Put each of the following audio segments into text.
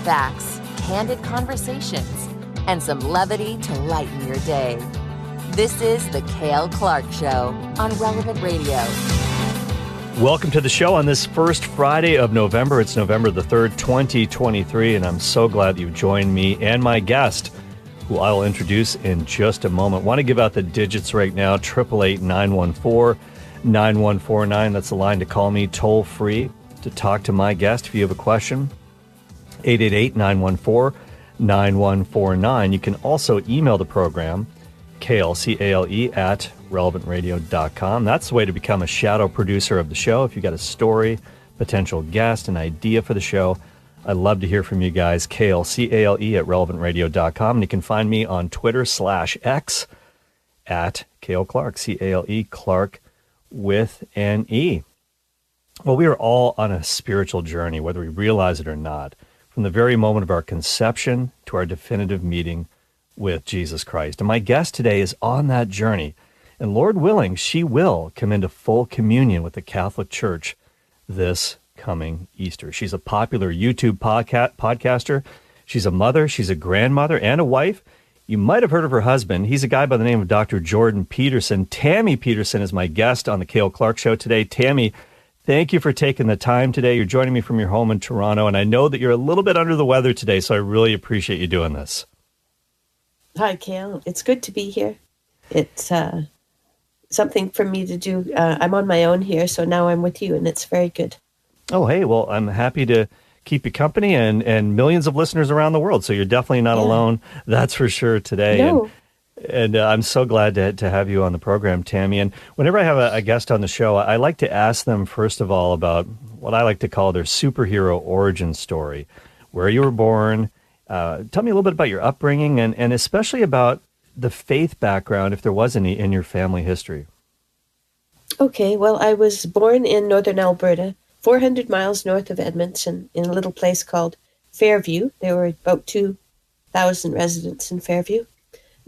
facts, candid conversations, and some levity to lighten your day. This is the Cale Clarke Show on Relevant Radio. Welcome to the show on this first Friday of November. It's November the 3rd, 2023, and I'm so glad that you've joined me and my guest, who I will introduce in just a moment. Want to give out the digits right now, 888-914-9149. That's the line to call me toll free to talk to my guest if you have a question. 888-914-9149. You can also email the program, Cale, C-A-L-E, at relevantradio.com. That's the way to become a shadow producer of the show. If you got a story, potential guest, an idea for the show, I'd love to hear from you guys. Cale, C-A-L-E, at relevantradio.com. And you can find me on Twitter/X at Cale Clarke, C-A-L-E, Clarke with an E. Well, we are all on a spiritual journey, whether we realize it or not, from the very moment of our conception to our definitive meeting with Jesus Christ. And my guest today is on that journey. And Lord willing, she will come into full communion with the Catholic Church this coming Easter. She's a popular YouTube podcaster. She's a mother, she's a grandmother, and a wife. You might have heard of her husband. He's a guy by the name of Dr. Jordan Peterson. Tammy Peterson is my guest on the Cale Clarke Show today. Tammy, thank you for taking the time today. You're joining me from your home in Toronto, and I know that you're a little bit under the weather today, so I really appreciate you doing this. Hi, Cale. It's good to be here. It's something for me to do. I'm on my own here, so now I'm with you, and it's very good. Oh, hey, well, I'm happy to keep you company and millions of listeners around the world, so you're definitely not alone, that's for sure, today. No. And I'm so glad to have you on the program, Tammy. And whenever I have a guest on the show, I like to ask them, first of all, about what I like to call their superhero origin story, where you were born. Tell me a little bit about your upbringing and especially about the faith background, if there was any, in your family history. Okay, well, I was born in northern Alberta, 400 miles north of Edmonton, in a little place called Fairview. There were about 2,000 residents in Fairview.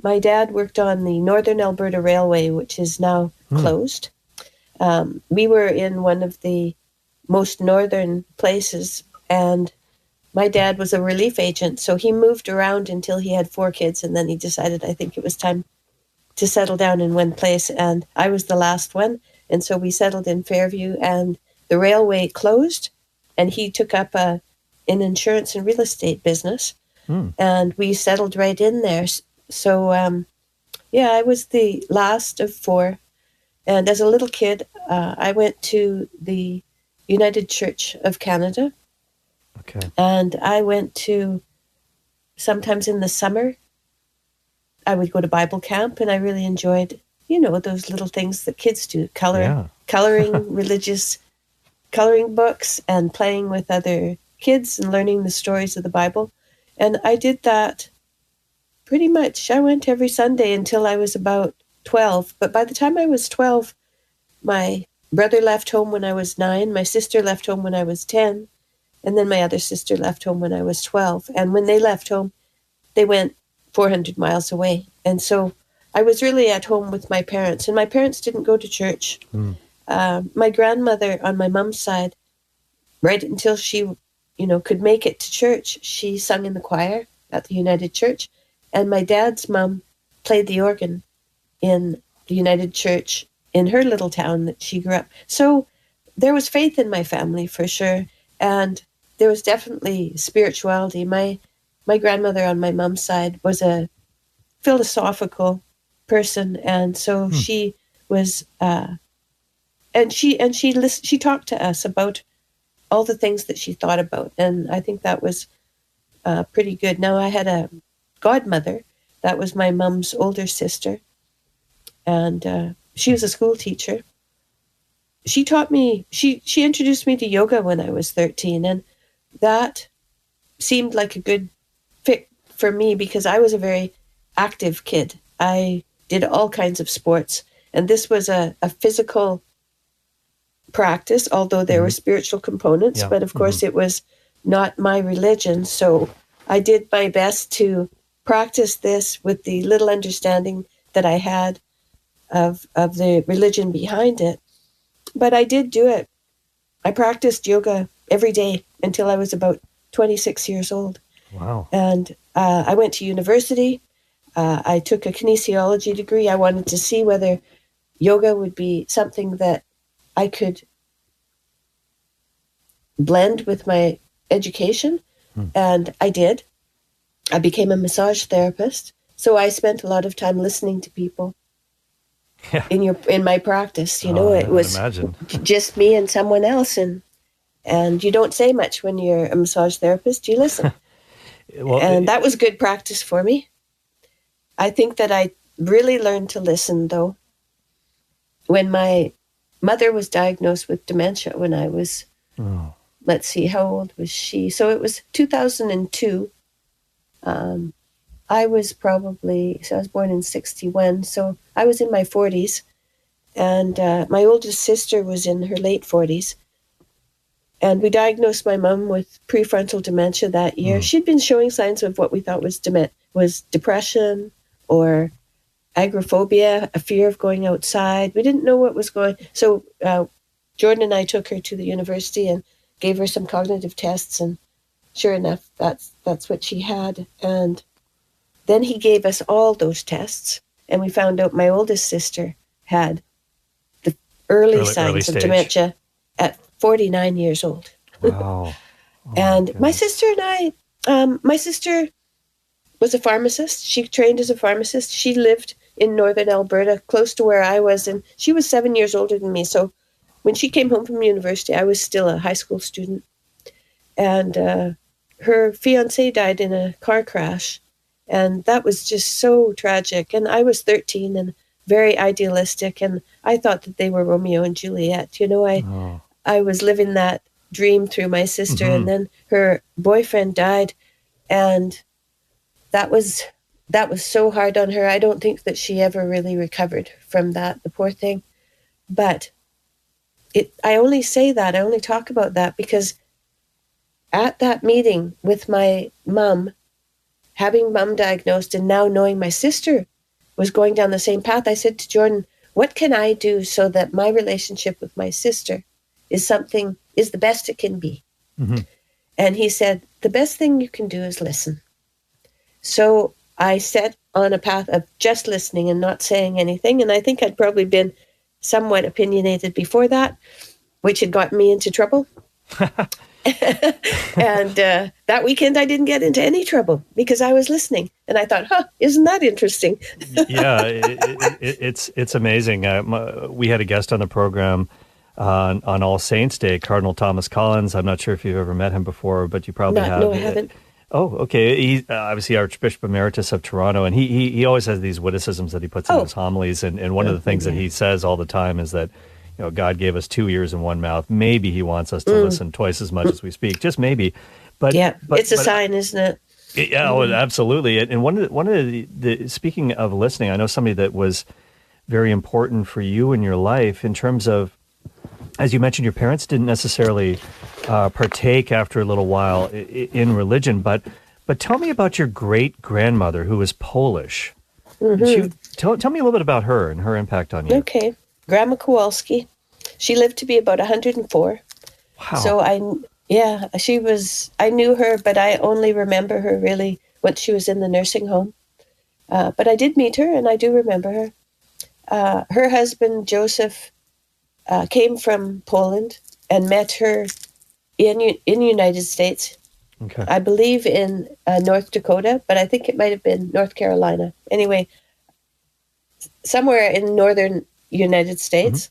My dad worked on the Northern Alberta Railway, which is now closed. We were in one of the most northern places, and my dad was a relief agent, so he moved around until he had 4 kids, and then he decided, I think it was time to settle down in one place, and I was the last one, and so we settled in Fairview, and the railway closed, and he took up an insurance and real estate business, and we settled right in there. So, I was the last of 4, and as a little kid, I went to the United Church of Canada. Okay. And I went to, sometimes in the summer, I would go to Bible camp, and I really enjoyed, those little things that kids do, coloring religious coloring books and playing with other kids and learning the stories of the Bible. And I did that pretty much. I went every Sunday until I was about 12. But by the time I was 12, my brother left home when I was 9, my sister left home when I was 10, and then my other sister left home when I was 12. And when they left home, they went 400 miles away. And so I was really at home with my parents. And my parents didn't go to church. My grandmother on my mom's side, right until she, could make it to church, she sung in the choir at the United Church. And my dad's mom played the organ in the United Church in her little town that she grew up. So there was faith in my family for sure. And there was definitely spirituality. My grandmother on my mom's side was a philosophical person, and so she was, and she talked to us about all the things that she thought about, and I think that was pretty good. Now I had a godmother that was my mom's older sister, and she was a school teacher. She taught me. She introduced me to yoga when I was 13, and that seemed like a good fit for me because I was a very active kid. I did all kinds of sports, and this was a physical practice, although there were spiritual components, but of course it was not my religion. So I did my best to practice this with the little understanding that I had of the religion behind it. But I did do it. I practiced yoga every day until I was about 26 years old. Wow. And I went to university. I took a kinesiology degree. I wanted to see whether yoga would be something that I could blend with my education. And I did. I became a massage therapist. So I spent a lot of time listening to people in my practice. You know, it was just me and someone else. And you don't say much when you're a massage therapist. You listen. And that was good practice for me. I think that I really learned to listen, though, when my mother was diagnosed with dementia when I was, let's see, how old was she? So it was 2002. I was born in 61, so I was in my 40s. And my oldest sister was in her late 40s. And we diagnosed my mom with prefrontal dementia that year. She'd been showing signs of what we thought was depression or agoraphobia, a fear of going outside. We didn't know what was going. So Jordan and I took her to the university and gave her some cognitive tests, and sure enough, that's what she had. And then he gave us all those tests, and we found out my oldest sister had the early signs of dementia at 49 years old. Wow. And my sister and I, my sister was a pharmacist. She trained as a pharmacist. She lived in northern Alberta, close to where I was, and she was 7 years older than me. So when she came home from university, I was still a high school student. And her fiancé died in a car crash, and that was just so tragic. And I was 13 and very idealistic, and I thought that they were Romeo and Juliet. You know, I was living that dream through my sister, and then her boyfriend died, and that was so hard on her. I don't think that she ever really recovered from that, the poor thing. But I only say that, I only talk about that because at that meeting with my mom, having mom diagnosed and now knowing my sister was going down the same path, I said to Jordan, what can I do so that my relationship with my sister is the best it can be? And he said, the best thing you can do is listen. So I set on a path of just listening and not saying anything. And I think I'd probably been somewhat opinionated before that, which had gotten me into trouble. And that weekend I didn't get into any trouble because I was listening. And I thought, isn't that interesting? Yeah, it's amazing. We had a guest on the program on All Saints Day, Cardinal Thomas Collins. I'm not sure if you've ever met him before, but you probably have. No, I haven't. Oh, okay. He's obviously Archbishop Emeritus of Toronto, and he always has these witticisms that he puts in his homilies. And one of the things that he says all the time is that, you know, God gave us 2 ears and 1 mouth. Maybe he wants us to listen twice as much as we speak, just maybe. But it's a sign, isn't it? Yeah, absolutely. And one of the speaking of listening, I know somebody that was very important for you in your life in terms of, as you mentioned, your parents didn't necessarily partake after a little while in religion, but tell me about your great-grandmother who was Polish. Tell me a little bit about her and her impact on you. Okay. Grandma Kowalski. She lived to be about 104. Wow. So I knew her, but I only remember her really once she was in the nursing home. But I did meet her, and I do remember her. Her husband, Joseph, came from Poland and met her in the United States. Okay. I believe in North Dakota, but I think it might have been North Carolina. Anyway, somewhere in northern United States.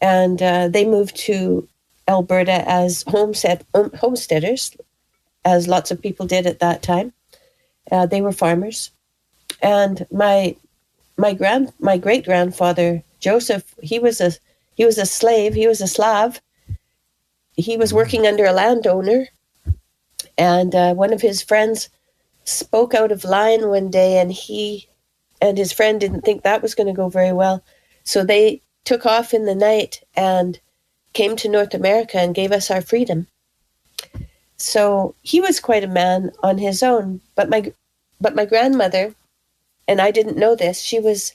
And they moved to Alberta as homesteaders, as lots of people did at that time. They were farmers. And my great-grandfather, Joseph, he was a slave. He was a Slav. He was working under a landowner. And one of his friends spoke out of line one day, and he and his friend didn't think that was going to go very well. So they took off in the night and came to North America and gave us our freedom. So he was quite a man on his own. But my grandmother, and I didn't know this, she was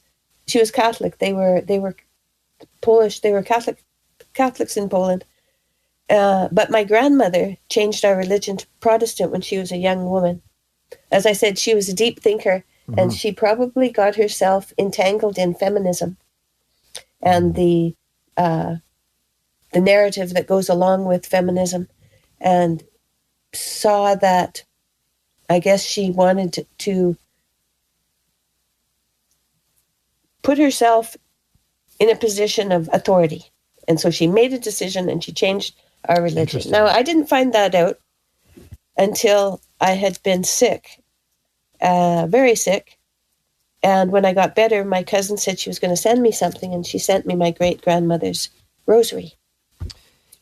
Catholic. They were Polish. They were Catholics in Poland. But my grandmother changed our religion to Protestant when she was a young woman. As I said, she was a deep thinker, and she probably got herself entangled in feminism and the narrative that goes along with feminism, and saw that, I guess she wanted to put herself in a position of authority. And so she made a decision and she changed our religion. Now, I didn't find that out until I had been sick, very sick. And when I got better, my cousin said she was going to send me something, and she sent me my great-grandmother's rosary.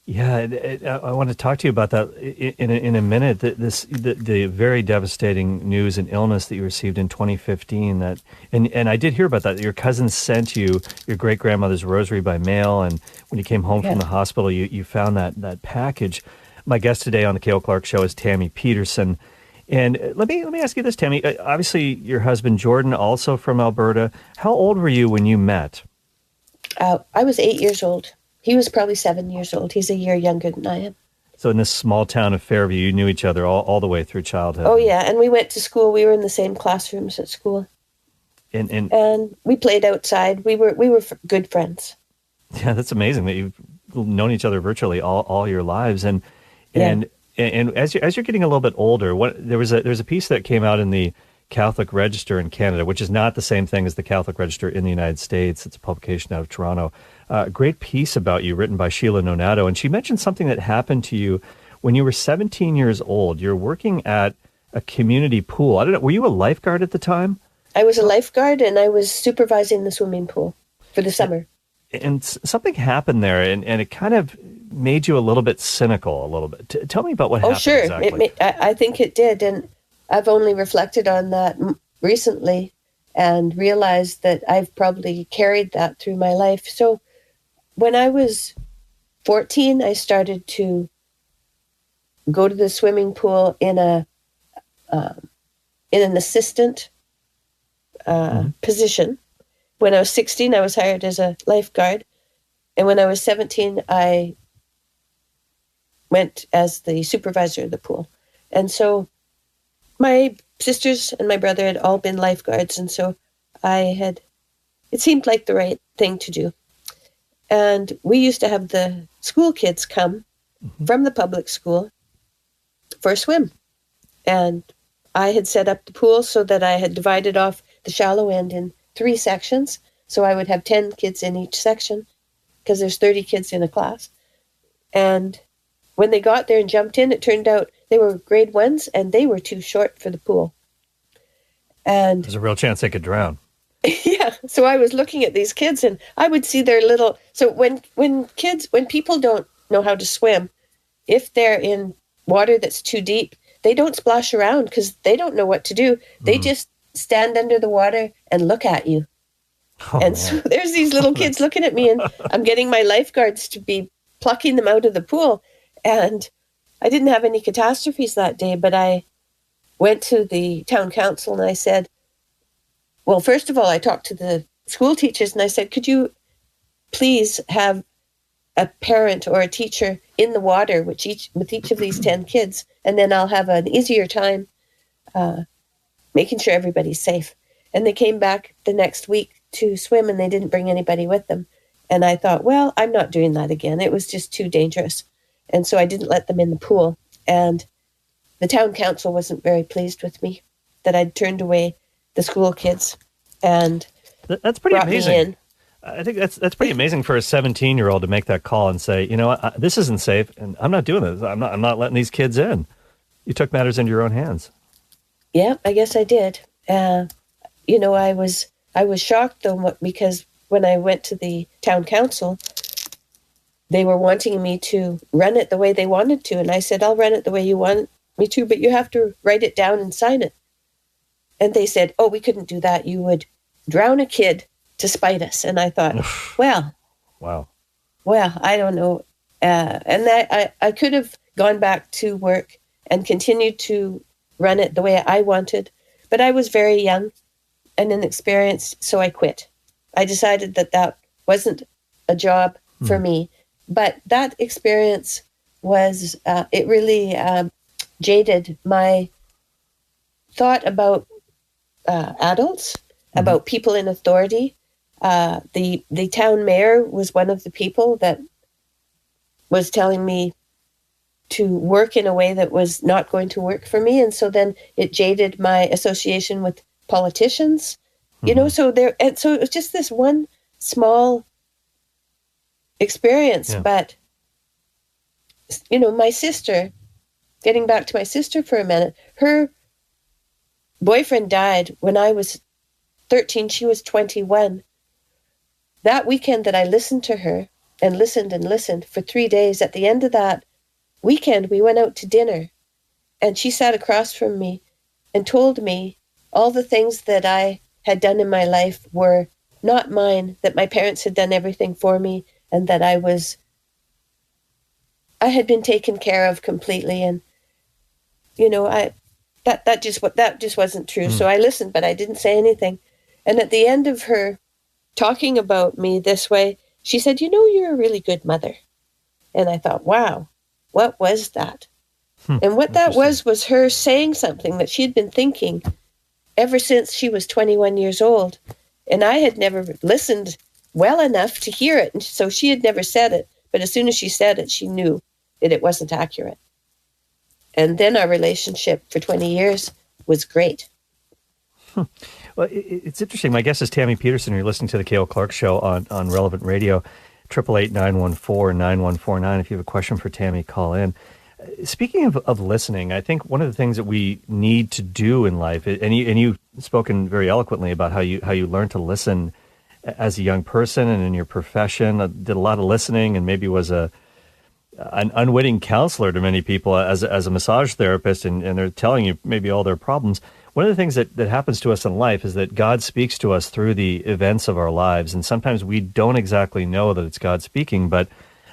Yeah, I want to talk to you about that in a minute. The very devastating news and illness that you received in 2015. And I did hear about that. Your cousin sent you your great grandmother's rosary by mail, and when you came home from the hospital, you found that package. My guest today on the Cale Clarke Show is Tammy Peterson. And let me ask you this, Tammy. Obviously, your husband Jordan, also from Alberta. How old were you when you met? I was 8 years old. He was probably 7 years old. He's a year younger than I am. So in this small town of Fairview, you knew each other all the way through childhood. Oh, yeah. And we went to school. We were in the same classrooms at school. And we played outside. We were good friends. Yeah, that's amazing that you've known each other virtually all your lives. And as you're getting a little bit older, there's a piece that came out in the Catholic Register in Canada, which is not the same thing as the Catholic Register in the United States. It's a publication out of Toronto. A great piece about you written by Sheila Nonato. And she mentioned something that happened to you when you were 17 years old. You're working at a community pool. I don't know, were you a lifeguard at the time? I was a lifeguard, and I was supervising the swimming pool for the summer. And something happened there, and it kind of made you a little bit cynical, a little bit. Tell me about what happened exactly. Sure. I think it did, and I've only reflected on that recently and realized that I've probably carried that through my life. So when I was 14, I started to go to the swimming pool in an assistant position. When I was 16, I was hired as a lifeguard. And when I was 17, I went as the supervisor of the pool. And so my sisters and my brother had all been lifeguards. And so it seemed like the right thing to do. And we used to have the school kids come from the public school for a swim. And I had set up the pool so that I had divided off the shallow end in 3 sections. So I would have 10 kids in each section because there's 30 kids in a class. And when they got there and jumped in, it turned out they were grade 1s and they were too short for the pool. And there's a real chance they could drown. Yeah. So I was looking at these kids and I would see their little, so when people don't know how to swim, if they're in water that's too deep, they don't splash around because they don't know what to do. They just stand under the water and look at you. So there's these little kids looking at me, and I'm getting my lifeguards to be plucking them out of the pool. And I didn't have any catastrophes that day, but I went to the town council and I said, well, first of all, I talked to the school teachers and I said, could you please have a parent or a teacher in the water with each of these 10 kids, and then I'll have an easier time making sure everybody's safe. And they came back the next week to swim, and they didn't bring anybody with them. And I thought, well, I'm not doing that again. It was just too dangerous. And so I didn't let them in the pool. And the town council wasn't very pleased with me that I'd turned away the school kids and that's pretty amazing. Me in. I think that's pretty amazing for a 17-year-old to make that call and say, you know what, this isn't safe, and I'm not doing this. I'm not letting these kids in. You took matters into your own hands. Yeah, I guess I did. I was shocked though, because when I went to the town council, they were wanting me to run it the way they wanted to, and I said, I'll run it the way you want me to, but you have to write it down and sign it. And they said, oh, we couldn't do that. You would drown a kid to spite us. And I thought, well, I don't know. And I could have gone back to work and continued to run it the way I wanted, but I was very young and inexperienced, so I quit. I decided that wasn't a job for me. But that experience was, it really jaded my thought about adults, about people in authority. The town mayor was one of the people that was telling me to work in a way that was not going to work for me. And so then it jaded my association with politicians, you know, so it was just this one small experience. Yeah. But, you know, my sister, getting back to my sister for a minute, her boyfriend died when I was 13. She was 21. That weekend that I listened to her and listened for 3 days, at the end of that weekend, we went out to dinner, and she sat across from me and told me all the things that I had done in my life were not mine, that my parents had done everything for me, and that I had been taken care of completely. And, you know, that just wasn't true. So I listened, but I didn't say anything. And at the end of her talking about me this way, she said, "You know, you're a really good mother." And I thought, wow, what was that? And what that was her saying something that she had been thinking ever since she was 21 years old. And I had never listened well enough to hear it. And so she had never said it. But as soon as she said it, she knew that it wasn't accurate. And then our relationship for 20 years was great. Well, it's interesting. My guest is Tammy Peterson. You're listening to the Cale Clarke Show on Relevant Radio. 888-914-9149. If you have a question for Tammy, call in. Speaking of listening, I think one of the things that we need to do in life, and you've spoken very eloquently about how you learn to listen as a young person and in your profession. Did a lot of listening and maybe was an unwitting counselor to many people as a massage therapist, and they're telling you maybe all their problems. One of the things that happens to us in life is that God speaks to us through the events of our lives, and sometimes we don't exactly know that it's God speaking, but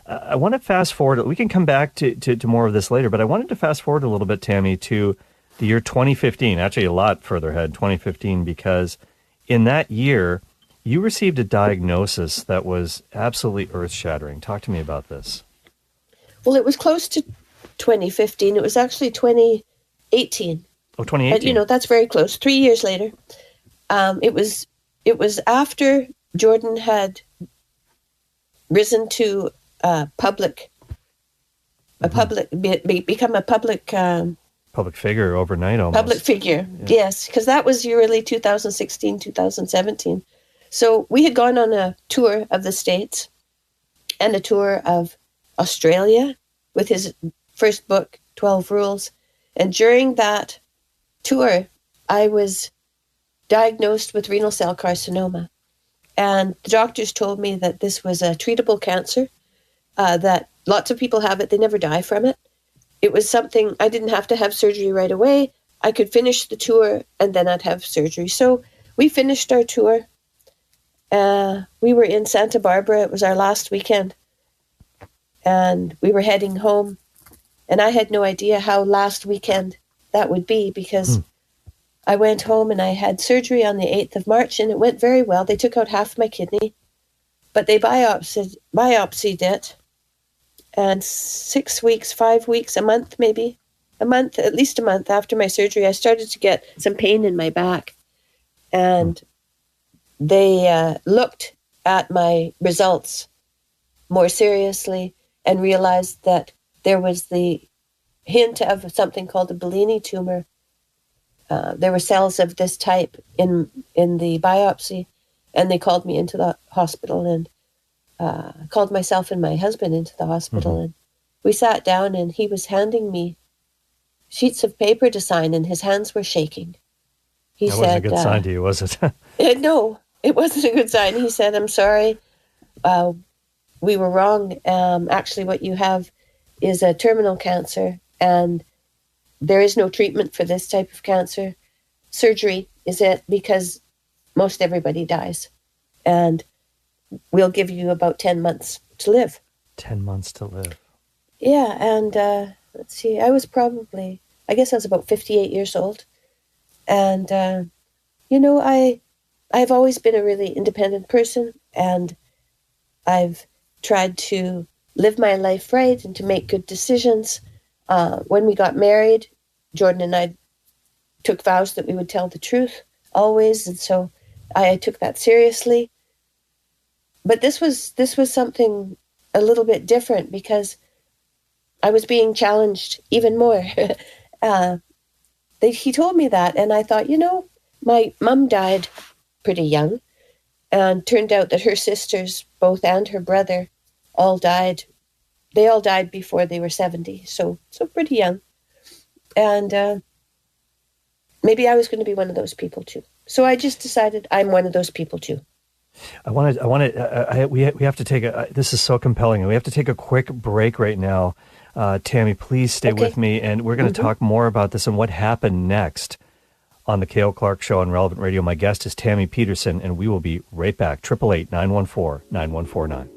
I want to fast forward. We can come back to more of this later, but I wanted to fast forward a little bit, Tammy, to the year 2015, actually a lot further ahead, 2015, because in that year, you received a diagnosis that was absolutely earth-shattering. Talk to me about this. Well, it was close to 2015. It was actually 2018. Oh, 2018. You know, that's very close. 3 years later. It was after Jordan had risen to become a public figure overnight almost. Public figure, yes, because that was really 2016, 2017. So we had gone on a tour of the States and a tour of Australia with his first book, 12 Rules. And during that tour, I was diagnosed with renal cell carcinoma. And the doctors told me that this was a treatable cancer, that lots of people have it, they never die from it. It was something, I didn't have to have surgery right away. I could finish the tour and then I'd have surgery. So we finished our tour. We were in Santa Barbara. It was our last weekend. And we were heading home. And I had no idea how last weekend that would be, because I went home and I had surgery on the 8th of March, and it went very well. They took out half my kidney, but they biopsied it. And 6 weeks, 5 weeks, a month maybe, at least a month after my surgery, I started to get some pain in my back. And they looked at my results more seriously and realized that there was the hint of something called a Bellini tumor. There were cells of this type in the biopsy, and they called me into the hospital and called myself and my husband into the hospital. And we sat down, and he was handing me sheets of paper to sign, and his hands were shaking. He said, wasn't a good sign to you, was it? No, it wasn't a good sign. He said, "I'm sorry, we were wrong. Actually, what you have is a terminal cancer, and there is no treatment for this type of cancer. Surgery is it, because most everybody dies. And we'll give you about 10 months to live." 10 months to live. Yeah, and let's see, I was about 58 years old. And, I've always been a really independent person, and I've tried to live my life right and to make good decisions. When we got married, Jordan and I took vows that we would tell the truth always, and so I took that seriously. But this was something a little bit different because I was being challenged even more. He told me that, and I thought, my mom died pretty young, and turned out that her sisters, both, and her brother, all died. They all died before they were 70, so pretty young. And maybe I was going to be one of those people too. So I just decided I'm one of those people too. We have to take this is so compelling, and we have to take a quick break right now. Tammy, please stay with me, and we're going to talk more about this and what happened next on the Cale Clarke Show on Relevant Radio. My guest is Tammy Peterson, and we will be right back. 888-914-9149.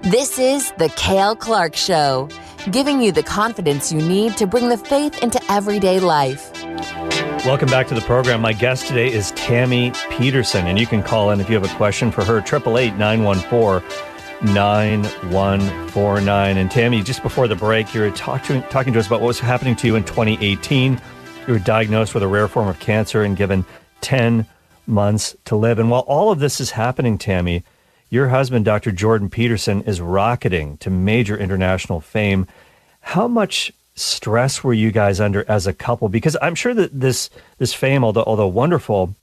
This is the Cale Clarke Show, giving you the confidence you need to bring the faith into everyday life. Welcome back to the program. My guest today is Tammy Peterson, and you can call in if you have a question for her, 888-914-9149. And Tammy, just before the break, you were talking to us about what was happening to you in 2018. You were diagnosed with a rare form of cancer and given 10 months to live. And while all of this is happening, Tammy, your husband, Dr. Jordan Peterson, is rocketing to major international fame. How much stress were you guys under as a couple? Because I'm sure that this fame, although wonderful,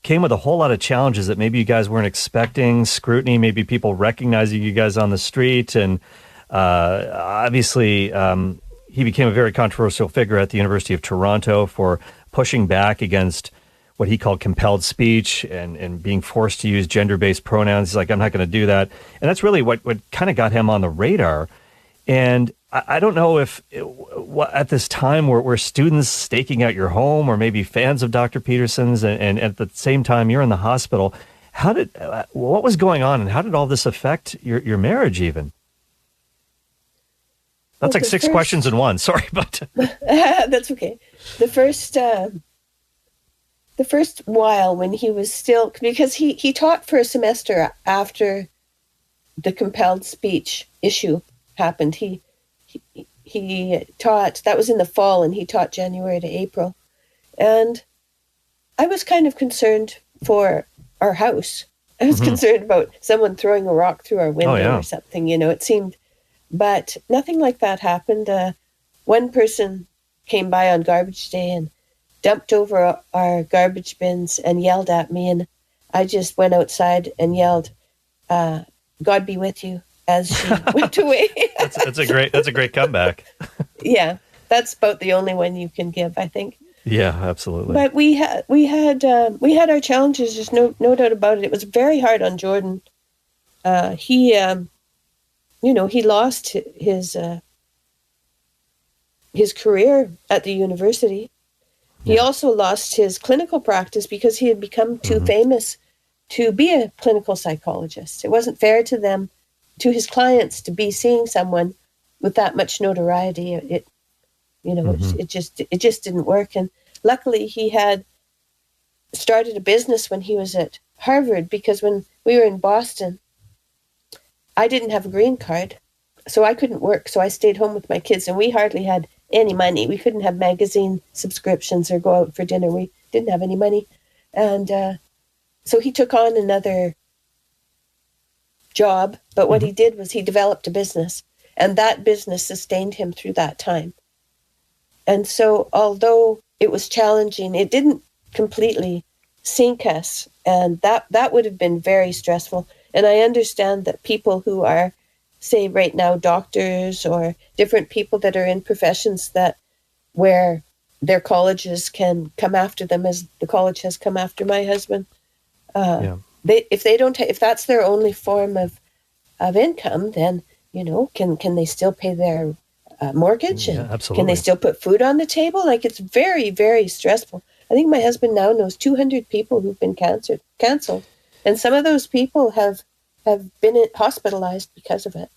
came with a whole lot of challenges that maybe you guys weren't expecting, scrutiny, maybe people recognizing you guys on the street. And obviously, he became a very controversial figure at the University of Toronto for pushing back against what he called compelled speech and being forced to use gender-based pronouns. He's like, I'm not going to do that. And that's really what kind of got him on the radar. And I don't know if at this time were students staking out your home or maybe fans of Dr. Peterson's, and at the same time you're in the hospital. What was going on, and how did all this affect your marriage even? That's like six questions in one. Sorry, but that's okay. The first while when he was still, because he taught for a semester after the compelled speech issue happened. He taught, that was in the fall, and he taught January to April. And I was kind of concerned for our house. I was concerned about someone throwing a rock through our window or something, it seemed. But nothing like that happened. One person came by on garbage day and dumped over our garbage bins and yelled at me, and I just went outside and yelled, God be with you, as she went away. That's a great comeback. Yeah, that's about the only one you can give, I think. Yeah, absolutely. But we had our challenges. There's no doubt about it. It was very hard on Jordan. He lost his career at the university. He also lost his clinical practice because he had become too famous to be a clinical psychologist. It wasn't fair to them, to his clients, to be seeing someone with that much notoriety. It just didn't work. And luckily, he had started a business when he was at Harvard, because when we were in Boston, I didn't have a green card, so I couldn't work. So I stayed home with my kids, and we hardly had any money. We couldn't have magazine subscriptions or go out for dinner. We didn't have any money. And so he took on another job. But what he did was he developed a business, and that business sustained him through that time. And so although it was challenging, it didn't completely sink us. And that would have been very stressful. And I understand that people who are, say right now, doctors or different people that are in professions where their colleges can come after them, as the college has come after my husband. If that's their only form of income, then can they still pay their mortgage? And absolutely. Can they still put food on the table? Like, it's very, very stressful. I think my husband now knows 200 people who've been canceled. And some of those people have been hospitalized because of it.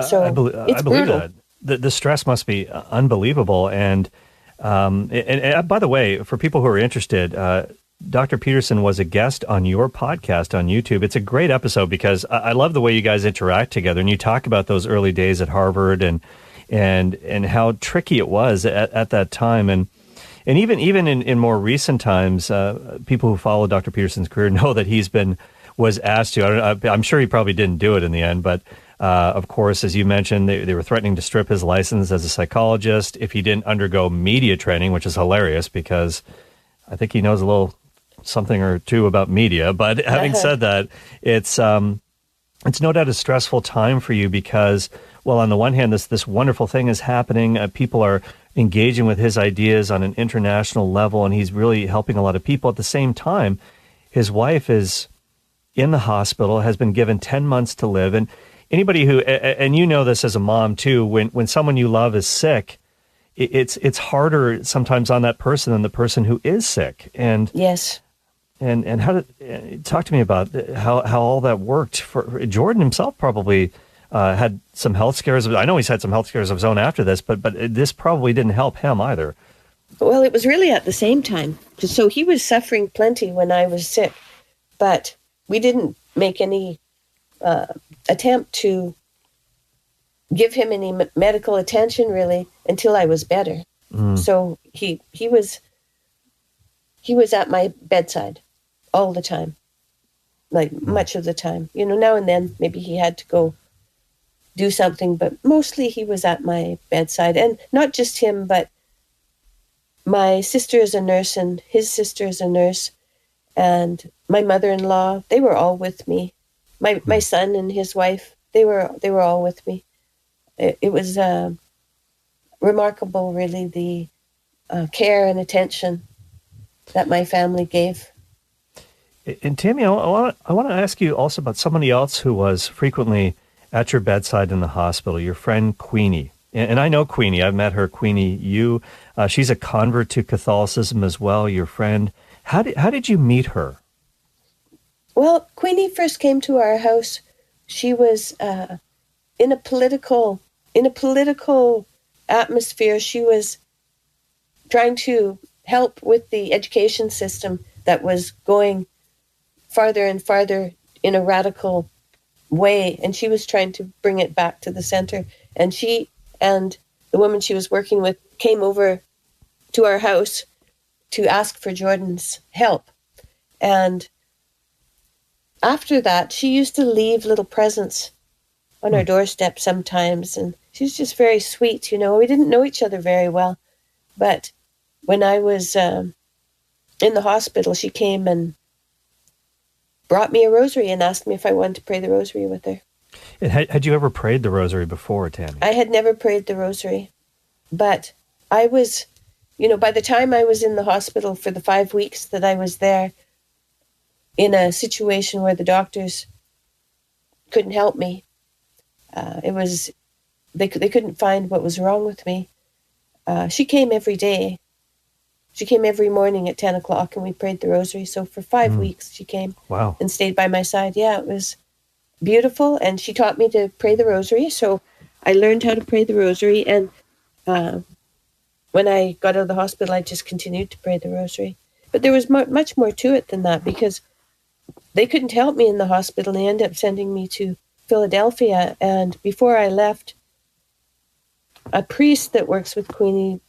So I believe brutal. that. The stress must be unbelievable. And by the way, for people who are interested, Dr. Peterson was a guest on your podcast on YouTube. It's a great episode because I love the way you guys interact together, and you talk about those early days at Harvard and how tricky it was at that time. And even in more recent times, people who follow Dr. Peterson's career know that was asked to. I'm sure he probably didn't do it in the end, but of course, as you mentioned, they were threatening to strip his license as a psychologist if he didn't undergo media training, which is hilarious because I think he knows a little something or two about media. But having said that, it's no doubt a stressful time for you because, well, on the one hand, this wonderful thing is happening. People are engaging with his ideas on an international level, and he's really helping a lot of people. At the same time, his wife is in the hospital, has been given 10 months to live. And anybody who, and you know this as a mom too, when someone you love is sick, it's harder sometimes on that person than the person who is sick. And yes. And how did, talk to me about how all that worked for Jordan himself. Probably had some health scares. I know he's had some health scares of his own after this, but this probably didn't help him either. Well, it was really at the same time. So he was suffering plenty when I was sick, but we didn't make any attempt to give him any medical attention really until I was better. So he was at my bedside all the time, like much of the time. You know, now and then maybe he had to go do something, but mostly he was at my bedside. And not just him, but my sister is a nurse and his sister is a nurse, and my mother-in-law, they were all with me. My son and his wife, they were all with me. It was remarkable, really, the care and attention that my family gave. And Tammy, I want to ask you also about somebody else who was frequently at your bedside in the hospital, your friend Queenie. And I know Queenie. I've met her, Queenie. She's a convert to Catholicism as well, your friend. How did you meet her? Well, Queenie first came to our house. She was in a political atmosphere. She was trying to help with the education system that was going farther and farther in a radical way, and she was trying to bring it back to the center. And she and the woman she was working with came over to our house to ask for Jordan's help. And after that, she used to leave little presents on our doorstep sometimes, and she was just very sweet, you know. We didn't know each other very well, but when I was in the hospital, she came and brought me a rosary and asked me if I wanted to pray the rosary with her. And had you ever prayed the rosary before, Tammy? I had never prayed the rosary, but I was, you know, by the time I was in the hospital for the 5 weeks that I was there, in a situation where the doctors couldn't help me, they couldn't find what was wrong with me. She came every day. She came every morning at 10 o'clock and we prayed the rosary. So for 5 weeks she came and stayed by my side. Yeah, it was beautiful. And she taught me to pray the rosary. So I learned how to pray the rosary. And when I got out of the hospital, I just continued to pray the rosary. But there was much more to it than that, because they couldn't help me in the hospital. They ended up sending me to Philadelphia. And before I left, a priest that works with Queenie,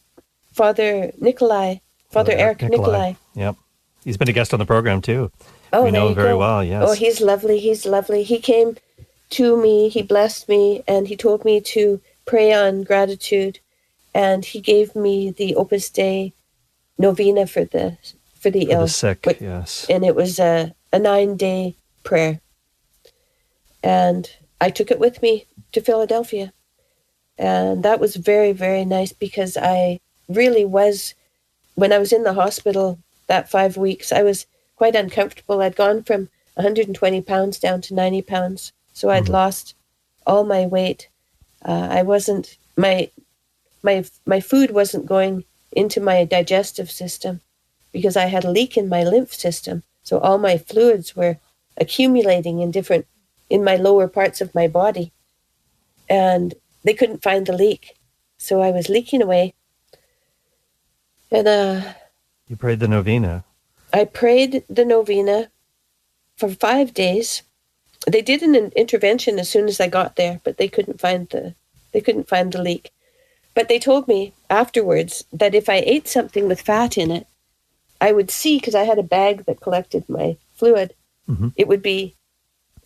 Father Eric Nikolai. Yep. He's been a guest on the program too. Oh, we know him very well, yes. Oh, he's lovely. He came to me, he blessed me, and he told me to pray on gratitude. And he gave me the Opus Dei novena for the ill. The sick, yes. And it was a 9-day prayer. And I took it with me to Philadelphia. And that was very, very nice, because I really was, when I was in the hospital that 5 weeks, I was quite uncomfortable. I'd gone from 120 pounds down to 90 pounds. So I'd lost all my weight. I wasn't, my food wasn't going into my digestive system. because I had a leak in my lymph system. So all my fluids were accumulating in my lower parts of my body. And they couldn't find the leak. So I was leaking away. And you prayed the novena. I prayed the novena for 5 days. They did an intervention as soon as I got there, but they couldn't find the leak. But they told me afterwards that if I ate something with fat in it, I would see, because I had a bag that collected my fluid, it would be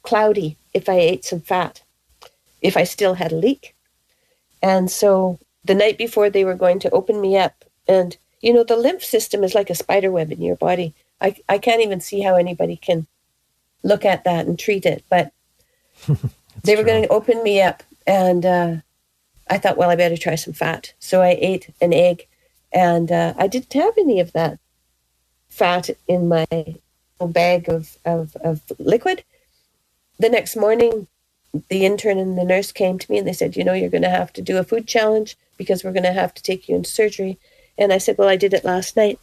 cloudy if I ate some fat, if I still had a leak. And so the night before they were going to open me up, and the lymph system is like a spider web in your body. I can't even see how anybody can look at that and treat it, but they were going to open me up, and I thought, well, I better try some fat. So I ate an egg, and I didn't have any of that fat in my bag of liquid. The next morning, the intern and the nurse came to me and they said, you're going to have to do a food challenge because we're going to have to take you into surgery. And I said, well, I did it last night.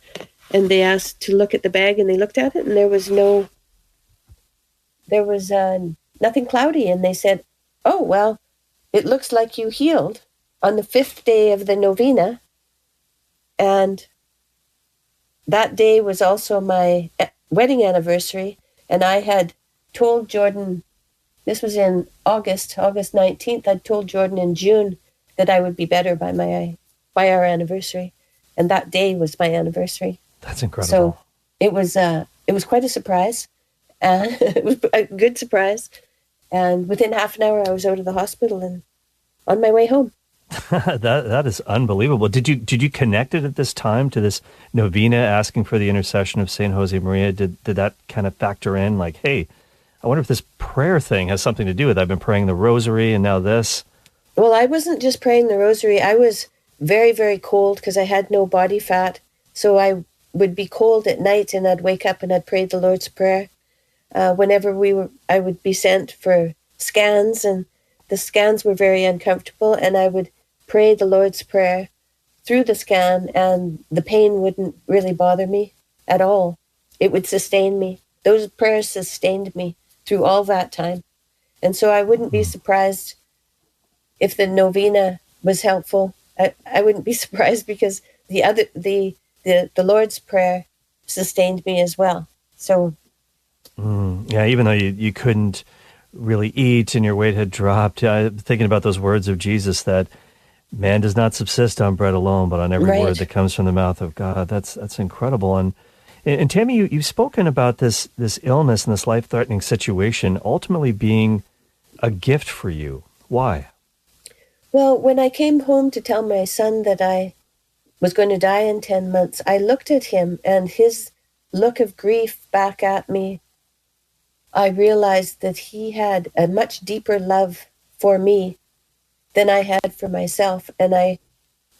And they asked to look at the bag, and they looked at it, and there was nothing cloudy. And they said, oh, well, it looks like you healed on the 5th day of the novena. And that day was also my wedding anniversary. And I had told Jordan, this was in August 19th, I'd told Jordan in June that I would be better by our anniversary. And that day was my anniversary. That's incredible. So it was quite a surprise. It was a good surprise. And within half an hour, I was out of the hospital and on my way home. That is unbelievable. Did you connect it at this time to this novena asking for the intercession of Saint Jose Maria? Did that kind of factor in, like, hey, I wonder if this prayer thing has something to do with it. I've been praying the rosary and now this. Well, I wasn't just praying the rosary. I was very, very cold because I had no body fat. So I would be cold at night, and I'd wake up and I'd pray the Lord's Prayer. Whenever I would be sent for scans, and the scans were very uncomfortable, and I would pray the Lord's Prayer through the scan, and the pain wouldn't really bother me at all. It would sustain me. Those prayers sustained me through all that time. And so I wouldn't be surprised if the novena was helpful. I wouldn't be surprised because the Lord's Prayer sustained me as well. So yeah, even though you couldn't really eat and your weight had dropped, thinking about those words of Jesus that man does not subsist on bread alone, but on every word that comes from the mouth of God. That's incredible. And Tammy, you've spoken about this illness and this life-threatening situation ultimately being a gift for you. Why? Well, when I came home to tell my son that I was going to die in 10 months, I looked at him, and his look of grief back at me, I realized that he had a much deeper love for me than I had for myself. And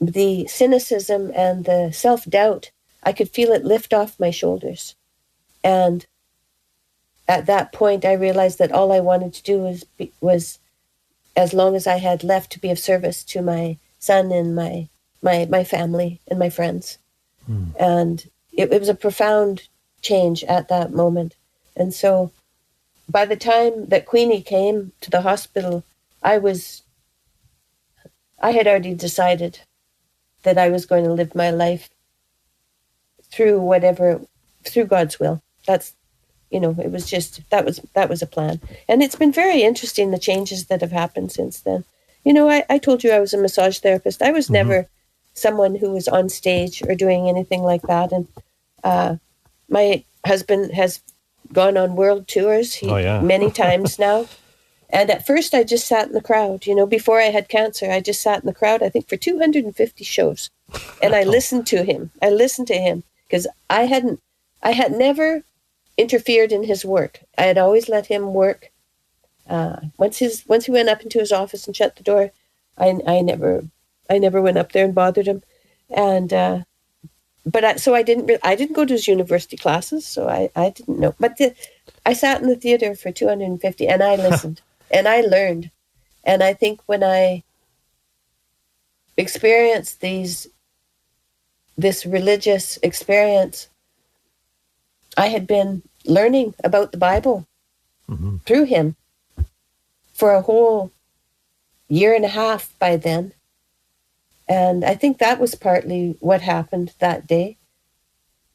the cynicism and the self-doubt, I could feel it lift off my shoulders. And at that point, I realized that all I wanted to do was as long as I had left, to be of service to my son and my family and my friends. And it was a profound change at that moment. And so by the time that Queenie came to the hospital, I had already decided that I was going to live my life through God's will. That's, it was just, that was a plan. And it's been very interesting, the changes that have happened since then. I told you I was a massage therapist. I was never someone who was on stage or doing anything like that. And my husband has gone on world tours many times now. And at first I just sat in the crowd. Before I had cancer, I just sat in the crowd, I think, for 250 shows. And I listened to him. Because I had never interfered in his work. I had always let him work. Once he went up into his office and shut the door, I never went up there and bothered him. And I didn't go to his university classes, so I didn't know. But I sat in the theater for 250, and I listened and I learned. And I think when I experienced this religious experience, I had been learning about the Bible through him for a whole year and a half by then. And I think that was partly what happened that day.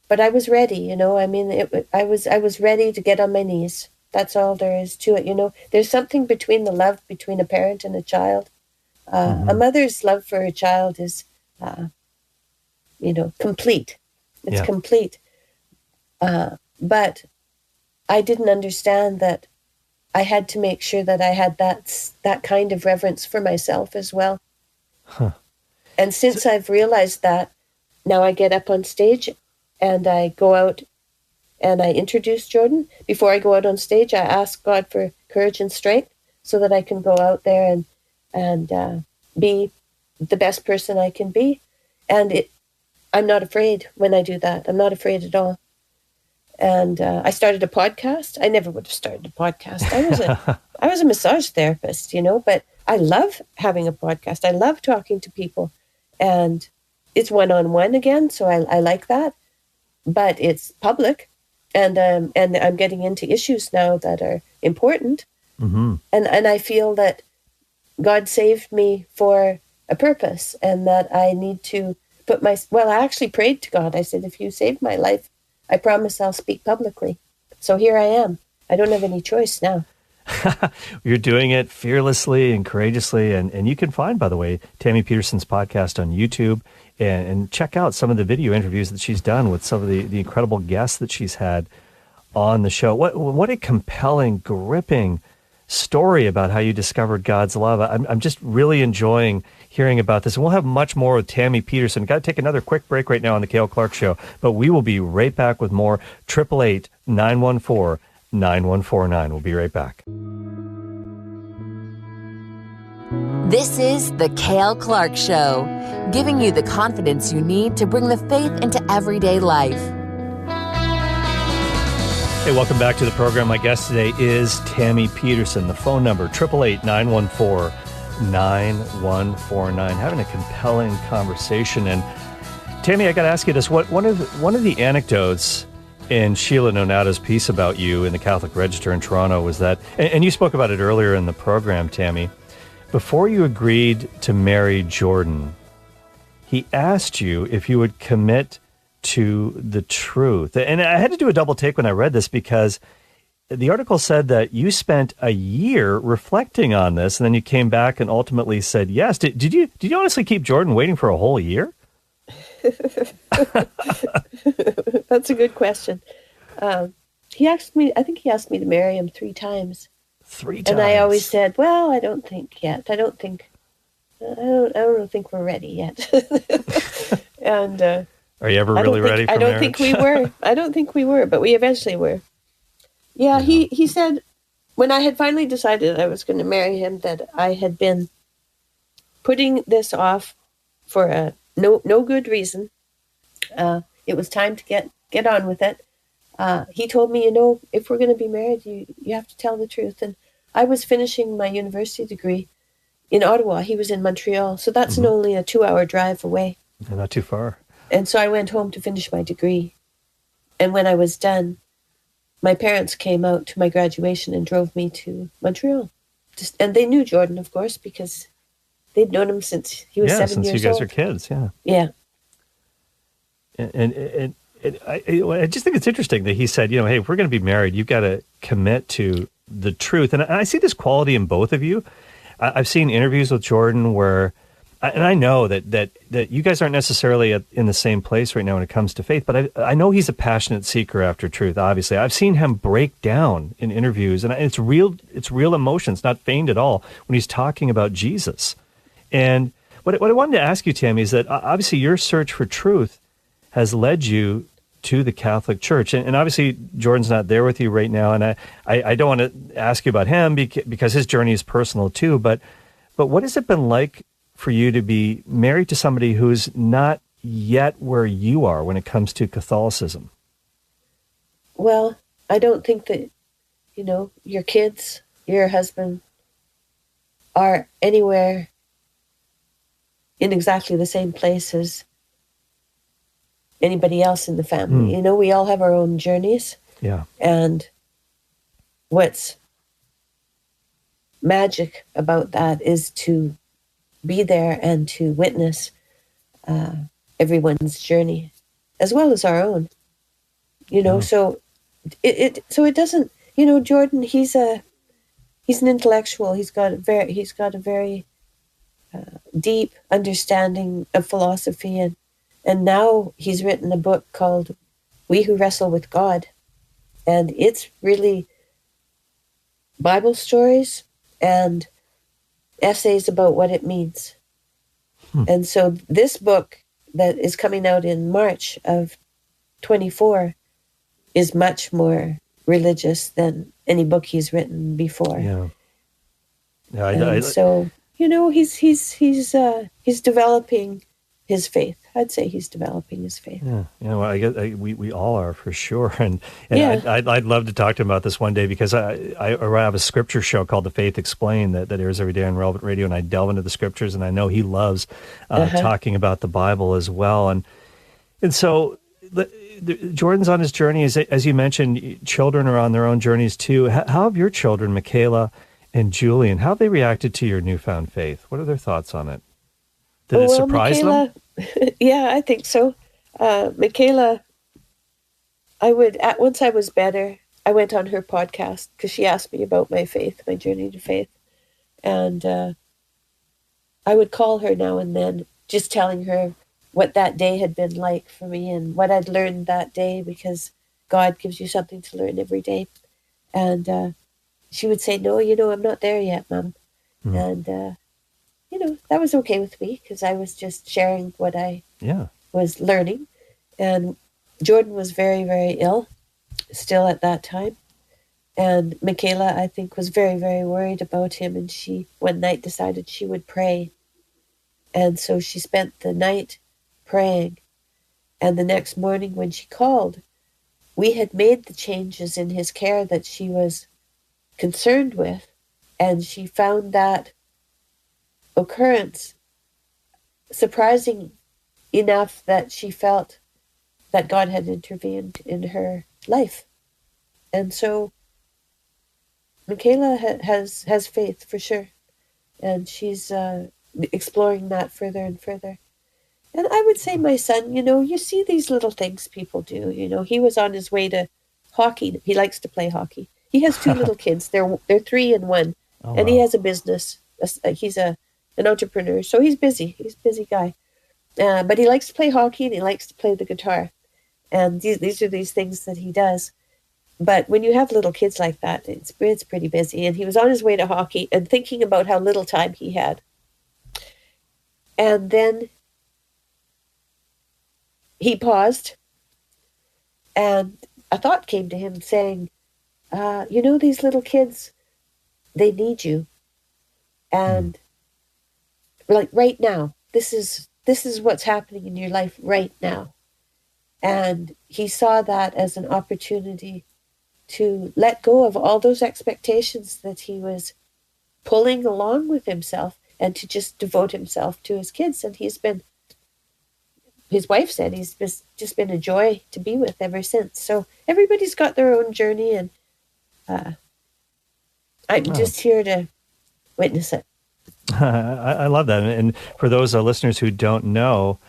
But I was ready, you know. I mean, I was ready to get on my knees. That's all there is to it, you know. There's something between the love between a parent and a child. A mother's love for her child is, you know, complete. It's complete. But I didn't understand that I had to make sure that I had that kind of reverence for myself as well. Huh. And since I've realized that, now I get up on stage and I go out and I introduce Jordan. Before I go out on stage, I ask God for courage and strength so that I can go out there and be the best person I can be. And I'm not afraid when I do that. I'm not afraid at all. And I started a podcast. I never would have started a podcast. I was a massage therapist, you know, but I love having a podcast. I love talking to people, and it's one-on-one again, so I like that. But it's public, and I'm getting into issues now that are important, and I feel that God saved me for a purpose, and that I need to I actually prayed to God. I said, if you save my life, I promise I'll speak publicly. So here I am. I don't have any choice now. You're doing it fearlessly and courageously. And you can find, by the way, Tammy Peterson's podcast on YouTube and check out some of the video interviews that she's done with some of the incredible guests that she's had on the show. What a compelling, gripping story about how you discovered God's love. I'm just really enjoying hearing about this. And we'll have much more with Tammy Peterson. Got to take another quick break right now on the Cale Clarke Show, but we will be right back with more. 888-914-9149. We'll be right back. This is the Cale Clarke Show, giving you the confidence you need to bring the faith into everyday life. Hey, welcome back to the program. My guest today is Tammy Peterson. The phone number, 888-914-9149. Having a compelling conversation. And Tammy, I got to ask you this. One of the anecdotes in Sheila Nonata's piece about you in the Catholic Register in Toronto was that, and you spoke about it earlier in the program, Tammy, before you agreed to marry Jordan, he asked you if you would commit to the truth. And I had to do a double take when I read this, because the article said that you spent a year reflecting on this, and then you came back and ultimately said yes. Did you honestly keep Jordan waiting for a whole year? That's a good question. He asked me to marry him 3 times. 3 times. And I always said, well, I don't think yet. I don't think we're ready yet. And are you ever really ready for marriage? I don't think we were. I don't think we were, but we eventually were. Yeah, he said, when I had finally decided I was going to marry him, that I had been putting this off for no good reason. It was time to get on with it. He told me, if we're going to be married, you have to tell the truth. And I was finishing my university degree in Ottawa. He was in Montreal, so that's only a 2-hour drive away. Not too far. And so I went home to finish my degree. And when I was done, my parents came out to my graduation and drove me to Montreal. And they knew Jordan, of course, because they'd known him since he was 7 years old. Yeah, since you guys are kids, yeah. Yeah. And I just think it's interesting that he said, hey, if we're going to be married, you've got to commit to the truth. And I see this quality in both of you. I've seen interviews with Jordan where, and I know that you guys aren't necessarily in the same place right now when it comes to faith, but I know he's a passionate seeker after truth, obviously. I've seen him break down in interviews, and it's real emotions, not feigned at all, when he's talking about Jesus. And what I wanted to ask you, Tammy, is that obviously your search for truth has led you to the Catholic Church. And obviously Jordan's not there with you right now, and I don't want to ask you about him because his journey is personal too, but what has it been like for you to be married to somebody who's not yet where you are when it comes to Catholicism? Well, I don't think that, your kids, your husband are anywhere in exactly the same place anybody else in the family. You know, we all have our own journeys. Yeah. And what's magic about that is to be there and to witness everyone's journey as well as our own. You know, so it doesn't, you know, Jordan, he's an intellectual. He's got a very deep understanding of philosophy, and now he's written a book called We Who Wrestle with God, and it's really Bible stories and essays about what it means. And so this book that is coming out in March of 24 is much more religious than any book he's written before. Yeah. So, you know, he's developing his faith. I'd say he's developing his faith. Yeah, well, I guess we all are for sure, and Yeah. I'd love to talk to him about this one day, because I have a scripture show called The Faith Explained that airs every day on Relevant Radio, and I delve into the scriptures, and I know he loves talking about the Bible as well, and so Jordan's on his journey, as you mentioned. Children are on their own journeys too. How have your children, Michaela and Julian, how have they reacted to your newfound faith? What are their thoughts on it? Did it surprise them? Yeah, I think so. Michaela, once I was better, I went on her podcast because she asked me about my faith, my journey to faith. And I would call her now and then, just telling her what that day had been like for me and what I'd learned that day, because God gives you something to learn every day. And she would say, no, you know, I'm not there yet, Mom. And you know, that was okay with me because I was just sharing what I was learning. And Jordan was very, very ill still at that time. And Michaela, I think, was very, very worried about him. And she, one night, decided she would pray. And so she spent the night praying. And the next morning when she called, we had made the changes in his care that she was concerned with. And she found that occurrence surprising enough that she felt that God had intervened in her life. And so Michaela has faith for sure, and she's exploring that further and further. And I would say my son, you know, you see these little things people do. You know, he was on his way to hockey. He likes to play hockey. He has two little kids. They're 3 and 1, and he has a business. He's an entrepreneur, so he's busy. He's a busy guy. But he likes to play hockey and he likes to play the guitar. And these are these things that he does. But when you have little kids like that, it's pretty busy. And he was on his way to hockey and thinking about how little time he had. And then he paused, and a thought came to him saying, you know, these little kids, they need you. And like right now, this is what's happening in your life right now. And he saw that as an opportunity to let go of all those expectations that he was pulling along with himself and to just devote himself to his kids. And his wife said he's just been a joy to be with ever since. So everybody's got their own journey, and I'm just here to witness it. I love that. And for those listeners who don't know,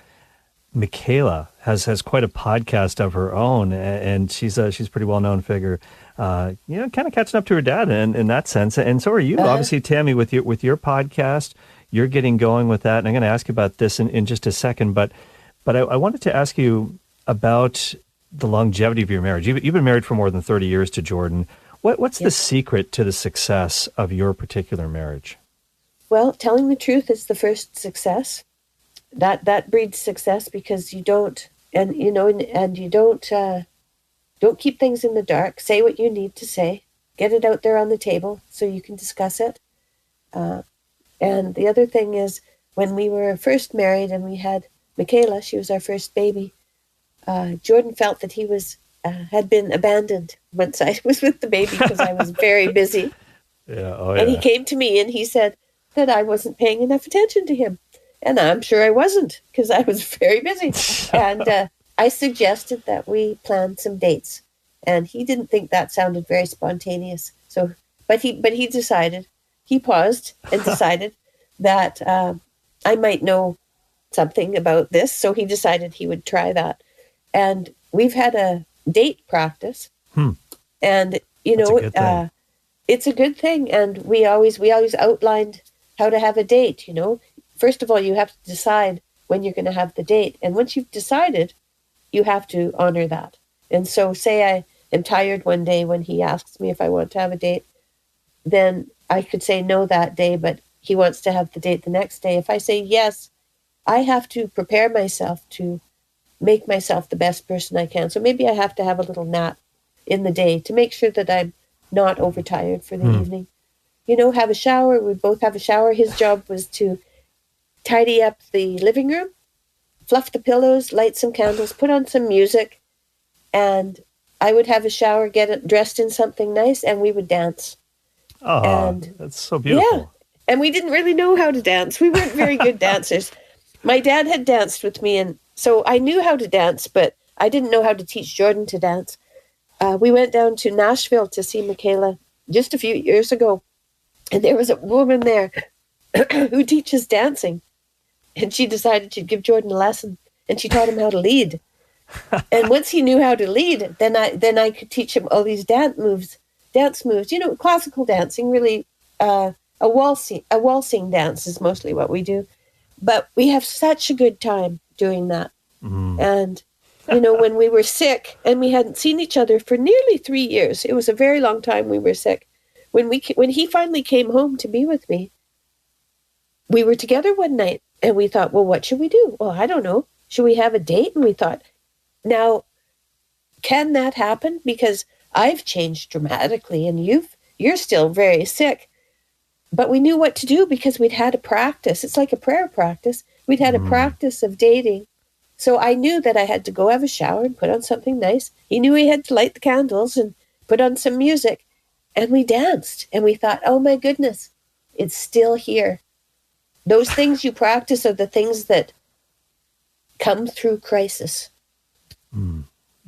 Michaela has quite a podcast of her own, and she's a pretty well-known figure, kind of catching up to her dad in that sense. And so are you, obviously, Tammy, with your podcast. You're getting going with that, and I'm going to ask you about this in just a second. But I wanted to ask you about the longevity of your marriage. You've been married for more than 30 years to Jordan. What's the secret to the success of your particular marriage? Well, telling the truth is the first success. That breeds success, because you don't keep things in the dark. Say what you need to say. Get it out there on the table so you can discuss it. And the other thing is, when we were first married and we had Michaela, she was our first baby, Jordan felt that he had been abandoned once I was with the baby because I was very busy. And he came to me and he said that I wasn't paying enough attention to him. And I'm sure I wasn't, because I was very busy. And I suggested that we plan some dates, and he didn't think that sounded very spontaneous. So, but he decided, he paused and decided that I might know something about this. So he decided he would try that. And we've had a date practice. And, you know, it's a good thing. And we always outlined how to have a date, you know. First of all, you have to decide when you're going to have the date. And once you've decided, you have to honor that. And so say I am tired one day when he asks me if I want to have a date, then I could say no that day, but he wants to have the date the next day. If I say yes, I have to prepare myself to make myself the best person I can. So maybe I have to have a little nap in the day to make sure that I'm not overtired for the evening. You know, have a shower. We both have a shower. His job was to tidy up the living room, fluff the pillows, light some candles, put on some music, and I would have a shower, get dressed in something nice, and we would dance. Oh, and that's so beautiful. Yeah, and we didn't really know how to dance. We weren't very good dancers. My dad had danced with me, and so I knew how to dance, but I didn't know how to teach Jordan to dance. We went down to Nashville to see Michaela just a few years ago, and there was a woman there who teaches dancing, and she decided she'd give Jordan a lesson, and she taught him how to lead. And once he knew how to lead, then I could teach him all these dance moves. You know, classical dancing, really. A waltzing dance is mostly what we do, but we have such a good time doing that. And you know, when we were sick and we hadn't seen each other for nearly 3 years, it was a very long time we were sick. When he finally came home to be with me, we were together one night and we thought, well, what should we do? Well, I don't know. Should we have a date? And we thought, now, can that happen? Because I've changed dramatically and you're still very sick. But we knew what to do because we'd had a practice. It's like a prayer practice. We'd had a practice of dating. So I knew that I had to go have a shower and put on something nice. He knew he had to light the candles and put on some music. And we danced. And we thought, oh my goodness, it's still here. Those things you practice are the things that come through crisis.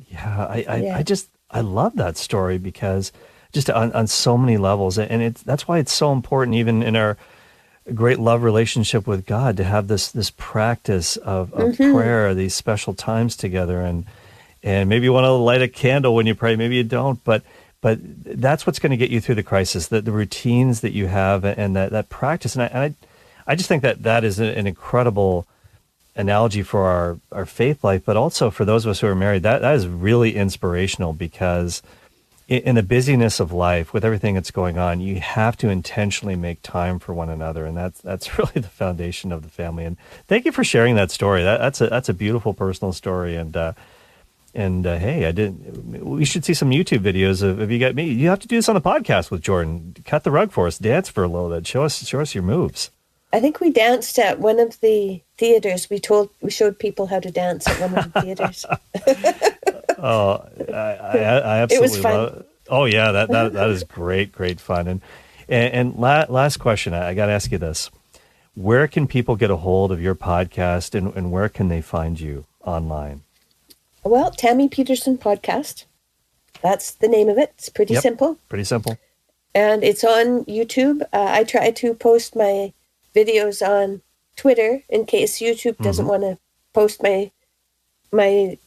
Yeah, I love that story because just on so many levels. And that's why it's so important, even in our great love relationship with God, to have this practice of prayer, these special times together. And maybe you want to light a candle when you pray, maybe you don't, but that's what's going to get you through the crisis, the routines that you have and that practice. And I just think that is an incredible analogy for our faith life, but also for those of us who are married, that is really inspirational because in the busyness of life, with everything that's going on, you have to intentionally make time for one another, and that's really the foundation of the family. And thank you for sharing that story. That's a beautiful personal story. And hey, we should see some YouTube videos of you got me. You have to do this on the podcast with Jordan. Cut the rug for us, dance for a little bit, show us your moves. I think we danced at one of the theaters. We showed people how to dance at one of the theaters. Oh, I absolutely it was fun. love it. Oh yeah, that is great fun. And last question, I got to ask you this: where can people get a hold of your podcast, and where can they find you online? Well, Tammy Peterson podcast. That's the name of it. It's pretty simple. Pretty simple. And it's on YouTube. I try to post my videos on Twitter in case YouTube doesn't want to post my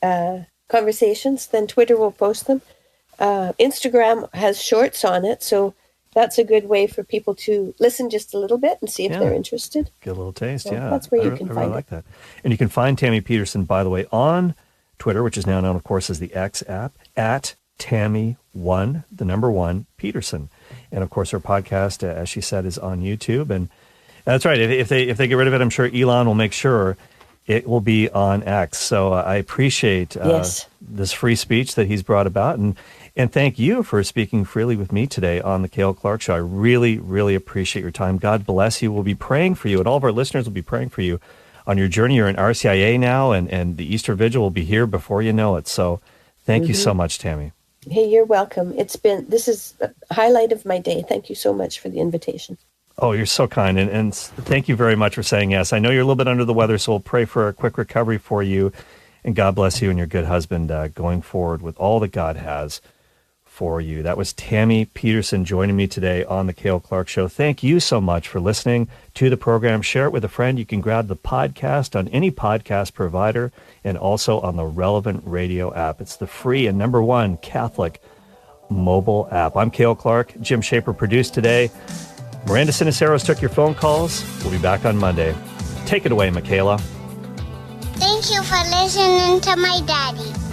conversations, then Twitter will post them. Instagram has shorts on it, so that's a good way for people to listen just a little bit and see if they're interested. Get a little taste, so that's where you can find like it. that. And you can find Tammy Peterson, by the way, on Twitter, which is now known, of course, as the X app, at Tammy1, the number 1, Peterson. And, of course, her podcast, as she said, is on YouTube. And that's right. If they get rid of it, I'm sure Elon will make sure it will be on X. So I appreciate this free speech that he's brought about. And thank you for speaking freely with me today on the Cale Clarke Show. I really, really appreciate your time. God bless you. We'll be praying for you, and all of our listeners will be praying for you on your journey. You're in RCIA now, and the Easter Vigil will be here before you know it. So thank you so much, Tammy. Hey, you're welcome. This is a highlight of my day. Thank you so much for the invitation. Oh, you're so kind. And thank you very much for saying yes. I know you're a little bit under the weather, so we'll pray for a quick recovery for you. And God bless you and your good husband going forward with all that God has for you. That was Tammy Peterson joining me today on the Cale Clarke Show. Thank you so much for listening to the program. Share it with a friend. You can grab the podcast on any podcast provider and also on the Relevant Radio app. It's the free and #1 Catholic mobile app. I'm Cale Clarke. Jim Shaper produced today. Miranda Siniceros took your phone calls. We'll be back on Monday. Take it away, Michaela. Thank you for listening to my daddy.